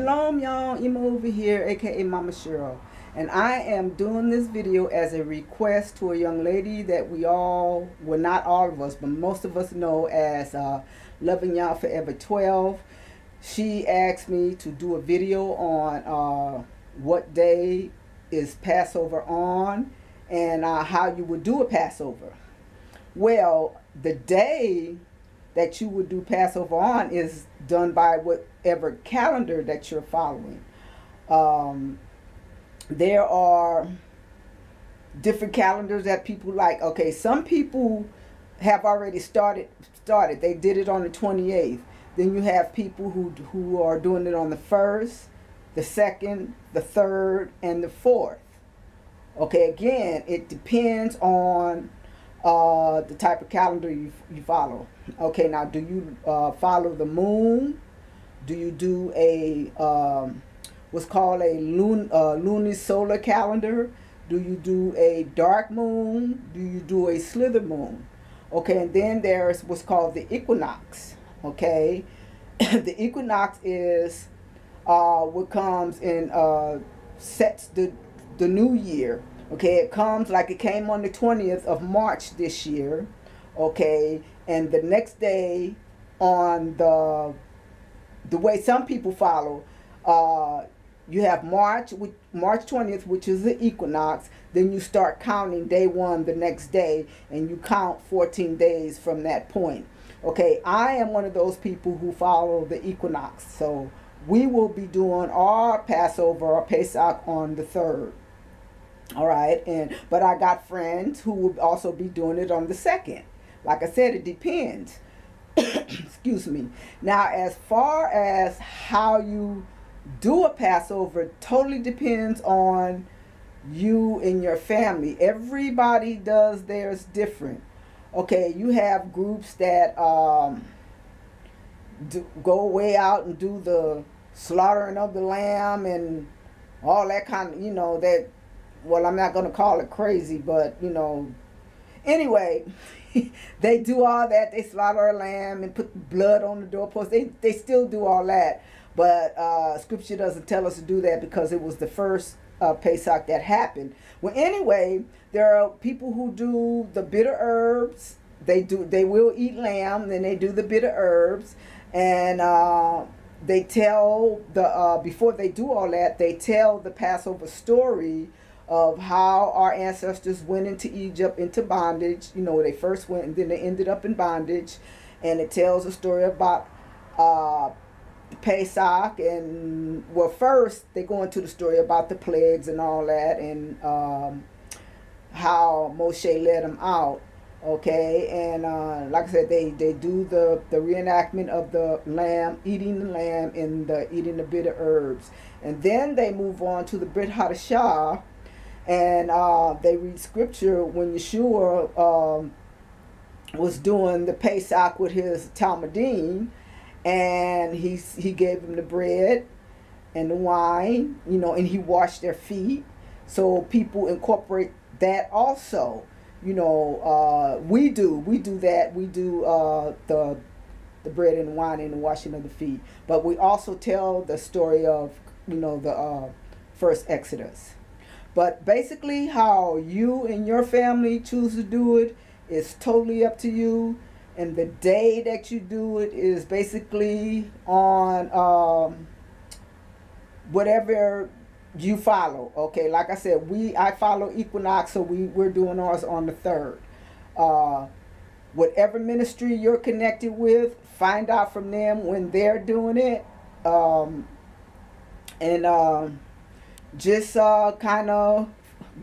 Shalom, y'all. Emma over here, aka Mama Cheryl. And I am doing this video as a request to a young lady that we all, well, not all of us, but most of us know as Loving Y'all Forever 12. She asked me to do a video on what day is Passover on and how you would do a Passover. Well, the day that you would do Passover on is done by whatever calendar that you're following. There are different calendars that people like. Okay, some people have already started. They did it on the 28th. Then you have people who are doing it on the 1st, the 2nd, the 3rd, and the 4th. Okay, again, it depends on the type of calendar you follow. Okay, now do you follow the moon? Do you do a what's called a lunisolar calendar? Do you do a dark moon? Do you do a slither moon? Okay, and then there's what's called the equinox. Okay, the equinox is what comes in sets the new year. Okay, it comes like it came on the 20th of March this year. Okay, and the next day on the way some people follow, you have March 20th, which is the equinox. Then you start counting day one the next day, and you count 14 days from that point. Okay, I am one of those people who follow the equinox. So we will be doing our Passover or Pesach on the 3rd. All right, but I got friends who will also be doing it on the 2nd. Like I said, it depends. Excuse me. Now, as far as how you do a Passover, totally depends on you and your family. Everybody does theirs different. Okay, you have groups that go way out and do the slaughtering of the lamb and all that kind of, that. Well, I'm not going to call it crazy, but, anyway, they do all that. They slaughter a lamb and put blood on the doorpost. They still do all that. But Scripture doesn't tell us to do that because it was the first Pesach that happened. Well, anyway, there are people who do the bitter herbs. They will eat lamb, then they do the bitter herbs. And they tell before they do all that, they tell the Passover story of how our ancestors went into Egypt, into bondage. They first went and then they ended up in bondage. And it tells a story about Pesach. And, well, first they go into the story about the plagues and all that, and how Moshe led them out. Okay, and like I said, they do the reenactment of the lamb, eating the lamb, and eating the bitter herbs. And then they move on to the Brit Hadashah. And they read scripture when Yeshua was doing the Pesach with his Talmudim, and he gave them the bread and the wine, and he washed their feet. So people incorporate that also. We do that. We do the bread and wine and the washing of the feet. But we also tell the story of the first Exodus. But basically, how you and your family choose to do it is totally up to you. And the day that you do it is basically on whatever you follow. Okay, like I said, I follow equinox, so we're doing ours on the 3rd. Whatever ministry you're connected with, find out from them when they're doing it. Just kind of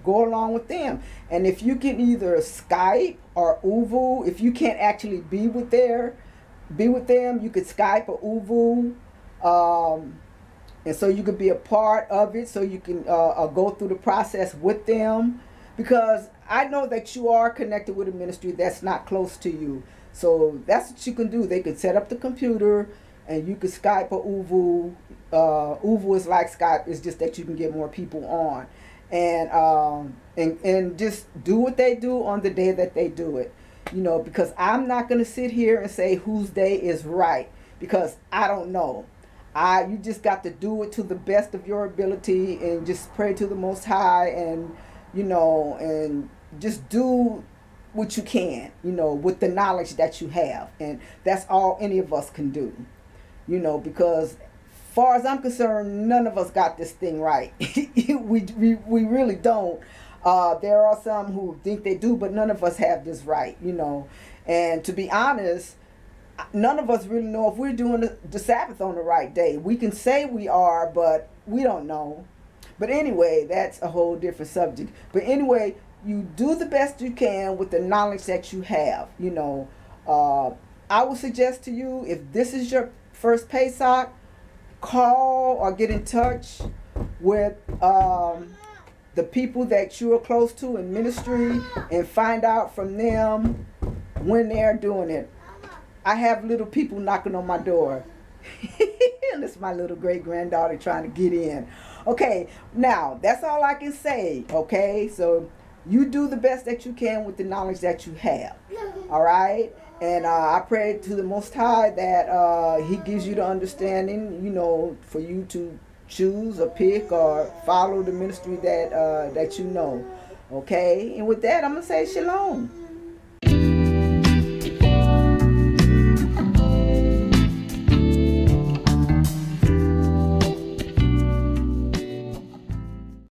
go along with them. And if you can either Skype or Uvu, if you can't actually be with them, you could Skype or Uvu, and so you could be a part of it, so you can go through the process with them. Because I know that you are connected with a ministry that's not close to you, so that's what you can do. They could set up the computer, and you could Skype or Uvu. Uvu is like Skype. It's just that you can get more people on, and just do what they do on the day that they do it. Because I'm not going to sit here and say whose day is right, because I don't know. You just got to do it to the best of your ability and just pray to the Most High, and and just do what you can, with the knowledge that you have, and that's all any of us can do, because far as I'm concerned, none of us got this thing right. we really don't. There are some who think they do, but none of us have this right, And to be honest, none of us really know if we're doing the Sabbath on the right day. We can say we are, but we don't know. But anyway, that's a whole different subject. But anyway, you do the best you can with the knowledge that you have. I would suggest to you, if this is your first Pesach, call or get in touch with the people that you are close to in ministry and find out from them when they're doing it. I have little people knocking on my door. And it's my little great-granddaughter trying to get in. Okay, now, that's all I can say, okay? So, you do the best that you can with the knowledge that you have, all right? And I pray to the Most High that He gives you the understanding, for you to choose or pick or follow the ministry that you know, okay? And with that, I'm going to say shalom.